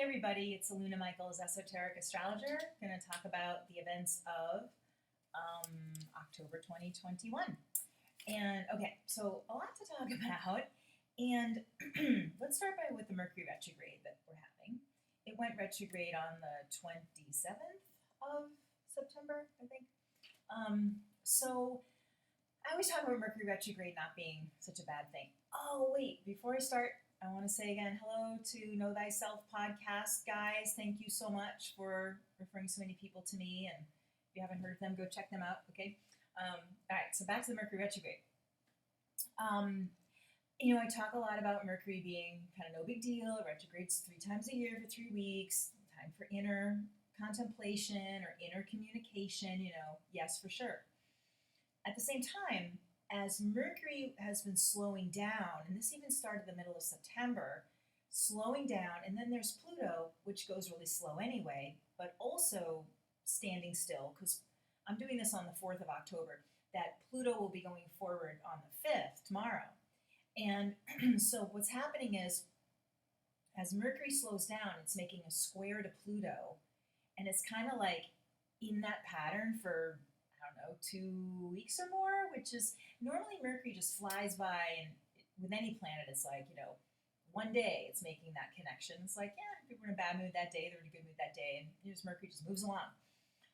Everybody, it's Aluna Michaels, Esoteric Astrologer. Going to talk about the events of October 2021. And okay, so a lot to talk about. And let's start with the Mercury retrograde that we're having. It went retrograde on the 27th of September, I think. So I always talk about Mercury retrograde not being such a bad thing. Oh, wait, before I start, I want to say again, hello to Know Thyself podcast, guys. Thank you so much for referring so many people to me. And if you haven't heard of them, go check them out, okay? All right, so back to the Mercury retrograde. I talk a lot about Mercury being kind of no big deal. It retrogrades 3 times a year for 3 weeks. Time for inner contemplation or inner communication, yes, for sure. At the same time, as Mercury has been slowing down, and this even started the middle of September, slowing down, and then there's Pluto, which goes really slow anyway, but also standing still, because I'm doing this on the 4th of October, that Pluto will be going forward on the 5th, tomorrow. And so what's happening is, as Mercury slows down, it's making a square to Pluto, and it's kind of like in that pattern for 2 weeks or more, which is normally Mercury just flies by, and with any planet, it's like, one day it's making that connection. It's like, yeah, people are in a bad mood that day, they're in a good mood that day, and Mercury just moves along.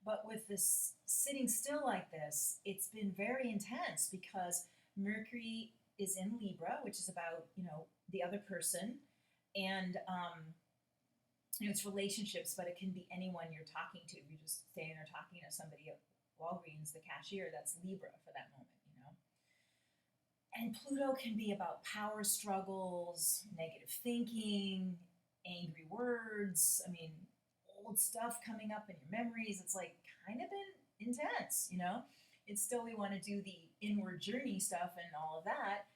But with this sitting still like this, it's been very intense because Mercury is in Libra, which is about, the other person, and it's relationships, but it can be anyone you're talking to. If you're just standing there talking to somebody at Walgreens, the cashier, that's Libra for that moment, And Pluto can be about power struggles, negative thinking, angry words. Old stuff coming up in your memories. It's like kind of been intense, It's still, we want to do the inward journey stuff and all of that.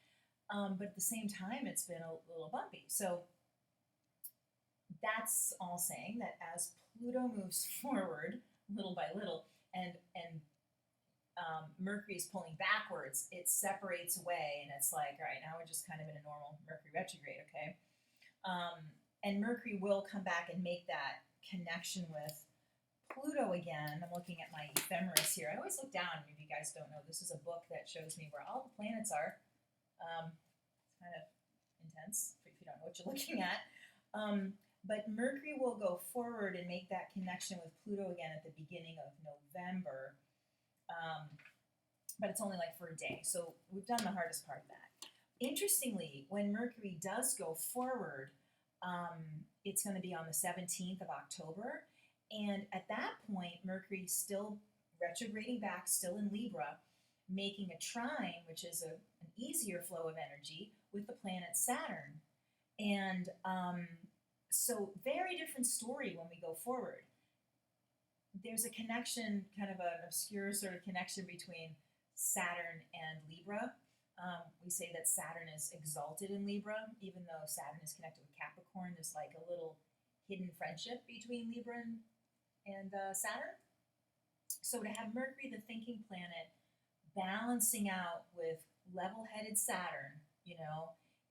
But at the same time, it's been a little bumpy. So that's all saying that as Pluto moves forward little by little, and Mercury is pulling backwards, it separates away, and it's like, all right, now we're just kind of in a normal Mercury retrograde, okay? And Mercury will come back and make that connection with Pluto again. I'm looking at my ephemeris here. I always look down, if you guys don't know, this is a book that shows me where all the planets are. It's kind of intense if you don't know what you're looking at. But Mercury will go forward and make that connection with Pluto again at the beginning of November. But it's only like for a day. So we've done the hardest part of that. Interestingly, when Mercury does go forward, it's going to be on the 17th of October. And at that point, Mercury's still retrograding back, still in Libra, making a trine, which is an easier flow of energy, with the planet Saturn. And so very different story when we go forward. There's a connection, kind of an obscure sort of connection between Saturn and Libra. We say that Saturn is exalted in Libra, even though Saturn is connected with Capricorn. There's like a little hidden friendship between Libra and Saturn. So to have Mercury, the thinking planet, balancing out with level-headed Saturn,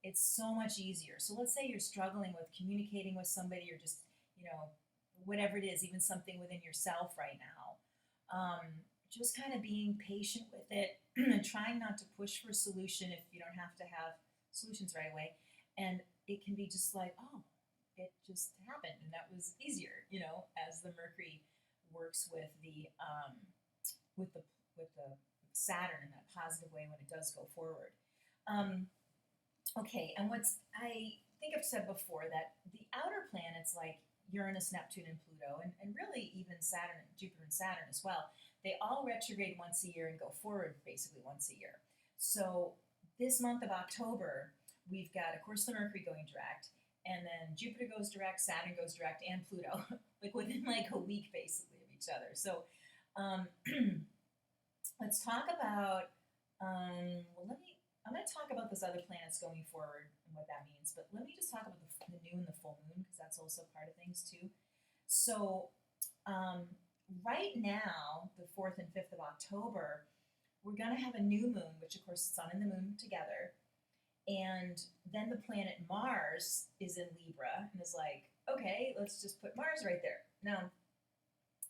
it's so much easier. So let's say you're struggling with communicating with somebody, or just, whatever it is, even something within yourself right now. Just kind of being patient with it and trying not to push for a solution if you don't have to have solutions right away. And it can be just like, oh, it just happened, and that was easier, as the Mercury works with the Saturn in that positive way when it does go forward. Okay, and I think I've said before that the outer planets like Uranus, Neptune, and Pluto, and really even Saturn, Jupiter, and Saturn as well, they all retrograde once a year and go forward basically once a year. So this month of October, we've got, of course, the Mercury going direct, and then Jupiter goes direct, Saturn goes direct, and Pluto, like within like a week basically of each other. So let's talk about, I'm going to talk about those other planets going forward and what that means, but let me just talk about the new and the full moon, because that's also part of things too. So right now, the 4th and 5th of October, we're going to have a new moon, which of course the sun and the moon together. And then the planet Mars is in Libra and is like, okay, let's just put Mars right there. Now,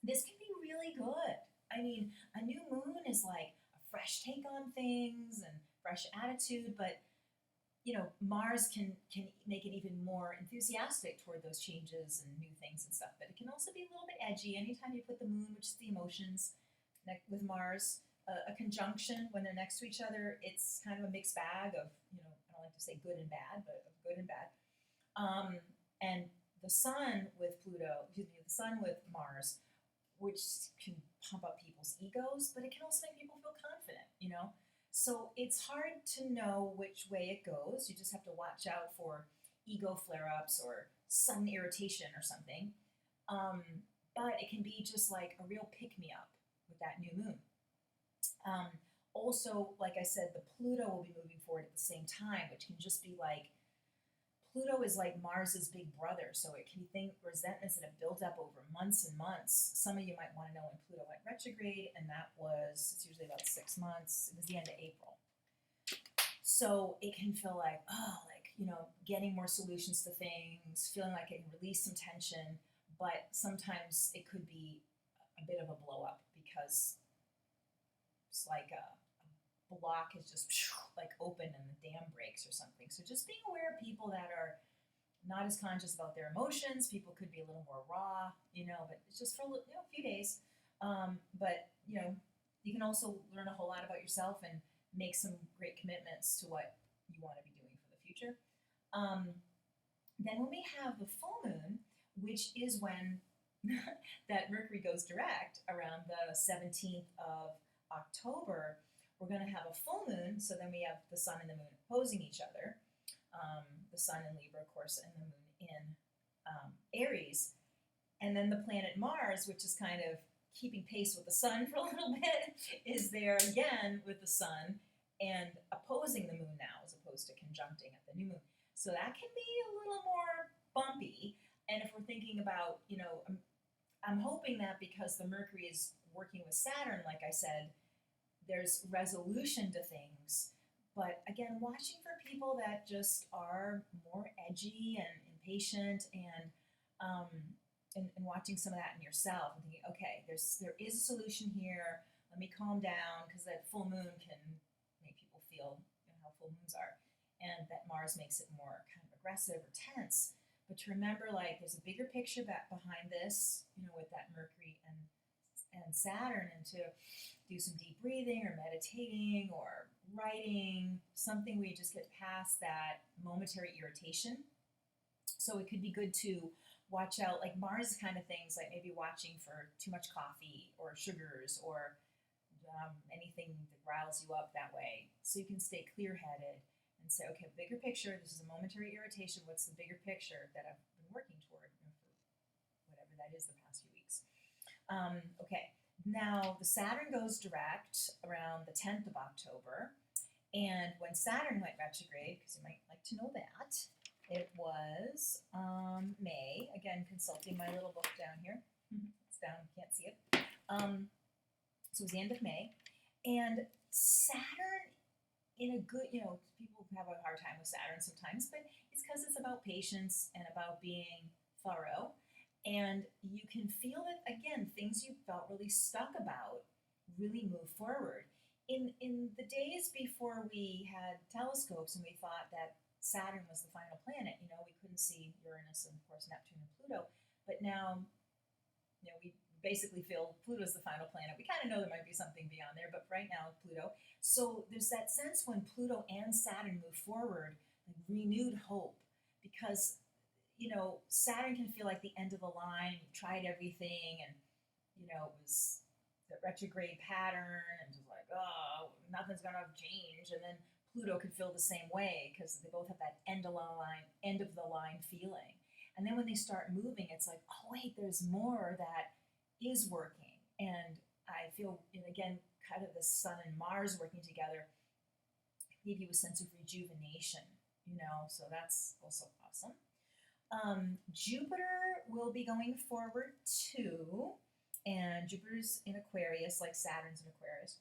this can be really good. I mean, a new moon is like a fresh take on things and fresh attitude, but Mars can make it even more enthusiastic toward those changes and new things and stuff. But it can also be a little bit edgy. Anytime you put the moon, which is the emotions, with Mars, a conjunction when they're next to each other, it's kind of a mixed bag of, I don't like to say good and bad, but of good and bad. And the Sun with the Sun with Mars, which can pump up people's egos, but it can also make people feel confident. So it's hard to know which way it goes. You just have to watch out for ego flare-ups or sudden irritation or something. But it can be just like a real pick-me-up with that new moon. Also, like I said, the Pluto will be moving forward at the same time, which can just be like, Pluto is like Mars's big brother, so it can be resentments that have built up over months and months. Some of you might want to know when Pluto went retrograde, and it's usually about 6 months. It was the end of April. So it can feel like, getting more solutions to things, feeling like it can release some tension, but sometimes it could be a bit of a blow up because it's like a block is just like open and the dam breaks or something. So just being aware of people that are not as conscious about their emotions. People could be a little more raw, but it's just for a few days. But you can also learn a whole lot about yourself and make some great commitments to what you want to be doing for the future. Then when we have the full moon, which is when that Mercury goes direct around the 17th of October, we're going to have a full moon. So then we have the Sun and the Moon opposing each other. The Sun in Libra, of course, and the Moon in Aries. And then the planet Mars, which is kind of keeping pace with the Sun for a little bit, is there again with the Sun and opposing the Moon now, as opposed to conjuncting at the new moon. So that can be a little more bumpy. And if we're thinking about, I'm hoping that because the Mercury is working with Saturn, like I said, there's resolution to things. But again, watching for people that just are more edgy and impatient, and watching some of that in yourself and thinking, okay, there is a solution here. Let me calm down, because that full moon can make people feel how full moons are, and that Mars makes it more kind of aggressive or tense. But to remember, like, there's a bigger picture behind this, with that Mercury and Saturn, and to do some deep breathing or meditating or writing, something where you just get past that momentary irritation. So it could be good to watch out, like Mars kind of things, like maybe watching for too much coffee or sugars or anything that riles you up that way, so you can stay clear-headed and say, okay, bigger picture, this is a momentary irritation, what's the bigger picture that I've been working toward, for whatever that is the past few weeks. Okay, now the Saturn goes direct around the 10th of October, and when Saturn went retrograde, because you might like to know that, it was May, again consulting my little book down here, it's down, you can't see it, so it was the end of May, and Saturn, in a good, people have a hard time with Saturn sometimes, but it's because it's about patience and about being thorough. And you can feel it, again, things you felt really stuck about really move forward. In the days before we had telescopes and we thought that Saturn was the final planet, we couldn't see Uranus and, of course, Neptune and Pluto. But now, we basically feel Pluto's the final planet. We kind of know there might be something beyond there, but right now, Pluto. So there's that sense when Pluto and Saturn move forward, like renewed hope, because Saturn can feel like the end of the line. You tried everything, and it was the retrograde pattern, and just like, oh, nothing's gonna change. And then Pluto could feel the same way, because they both have that end of the line feeling. And then when they start moving, it's like, oh wait, there's more that is working. And I feel, and again, kind of the Sun and Mars working together give you a sense of rejuvenation. So that's also awesome. Jupiter will be going forward too, and Jupiter's in Aquarius, like Saturn's in Aquarius.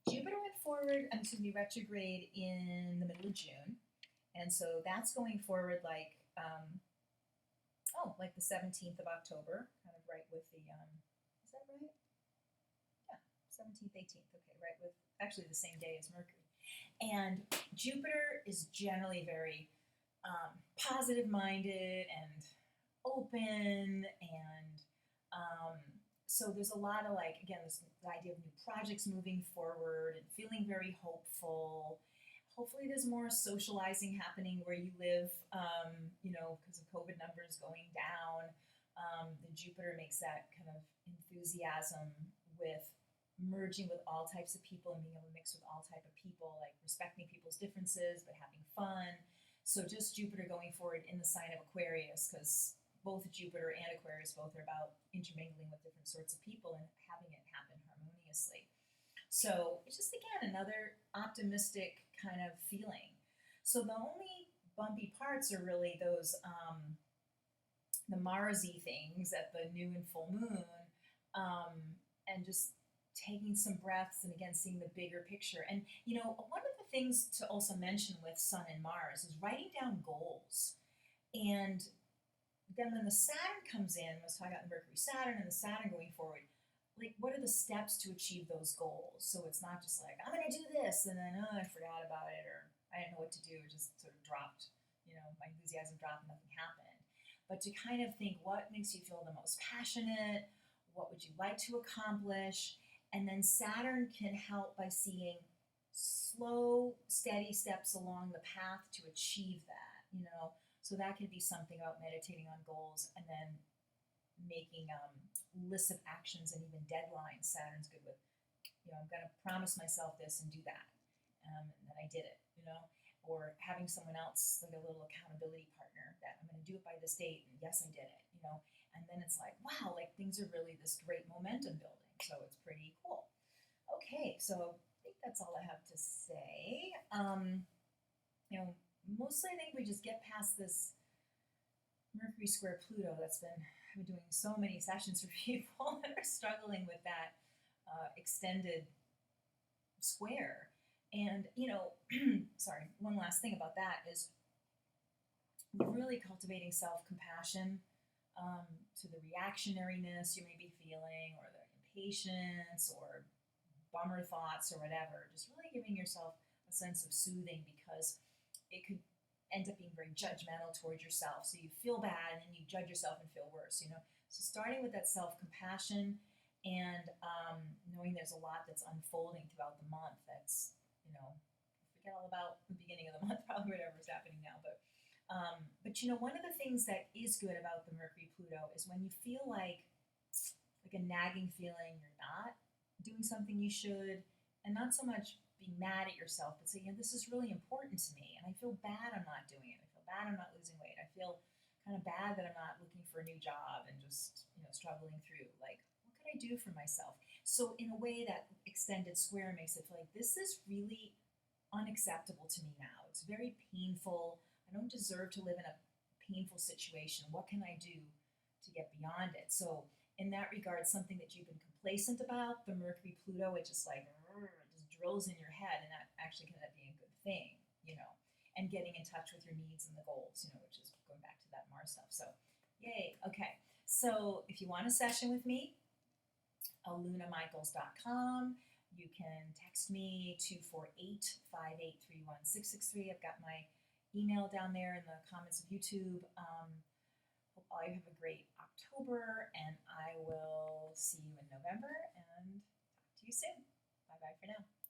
Jupiter went forward, retrograde in the middle of June, and so that's going forward like Oh, like the 17th of October, kind of right with the, is that right? Yeah, 17th, 18th. Okay, right with actually the same day as Mercury. And Jupiter is generally very positive minded and open. And so there's a lot of like, again, this the idea of new projects moving forward and feeling very hopeful. Hopefully, there's more socializing happening where you live, because of COVID numbers going down. The Jupiter makes that kind of enthusiasm with merging with all types of people and being able to mix with all type of people, like respecting people's differences but having fun. So just Jupiter going forward in the sign of Aquarius, because both Jupiter and Aquarius both are about intermingling with different sorts of people and having it happen harmoniously. So it's just again another optimistic kind of feeling. So the only bumpy parts are really those the Marsy things at the new and full moon, and just taking some breaths and again seeing the bigger picture. And one of the things to also mention with Sun and Mars is writing down goals. And then when the Saturn comes in, let's talk about the Mercury Saturn and the Saturn going forward, like what are the steps to achieve those goals? So it's not just like, I'm gonna do this and then I forgot about it, or I didn't know what to do, it just sort of dropped, my enthusiasm dropped and nothing happened. But to kind of think what makes you feel the most passionate, what would you like to accomplish? And then Saturn can help by seeing slow, steady steps along the path to achieve that. So that could be something about meditating on goals and then making lists of actions and even deadlines. Saturn's good with, I'm going to promise myself this and do that. And then I did it. Or having someone else, like a little accountability partner, that I'm going to do it by this date, and yes, I did it. And then it's like, wow, like things are really this great momentum building. So it's pretty cool. Okay, so I think that's all I have to say. Mostly I think we just get past this Mercury square Pluto that's been, I've been doing so many sessions for people that are struggling with that extended square. And, sorry, one last thing about that is really cultivating self-compassion, to the reactionariness you may be feeling, or the impatience, or bummer thoughts, or whatever. Just really giving yourself a sense of soothing, because it could end up being very judgmental towards yourself. So you feel bad and then you judge yourself and feel worse. So starting with that self-compassion and knowing there's a lot that's unfolding throughout the month that's, forget all about the beginning of the month, probably whatever's happening now. But one of the things that is good about the Mercury Pluto is when you feel like a nagging feeling you're not doing something you should, and not so much being mad at yourself, but saying, this is really important to me, and I feel bad I'm not doing it. I feel bad I'm not losing weight. I feel kind of bad that I'm not looking for a new job and just, struggling through. Like, what could I do for myself? So in a way, that extended square makes it feel like this is really unacceptable to me now. It's very painful. I don't deserve to live in a painful situation. What can I do to get beyond it? So in that regard, something that you've been complacent about, the Mercury Pluto, it just like just drills in your head, and that actually can end up being a good thing. And getting in touch with your needs and the goals, which is going back to that Mars stuff. So yay. Okay. So if you want a session with me, alunamichaels.com. You can text me 248-583-1663. I've got my email down there in the comments of YouTube. Hope all you have a great October, and I will see you in November and talk to you soon. Bye-bye for now.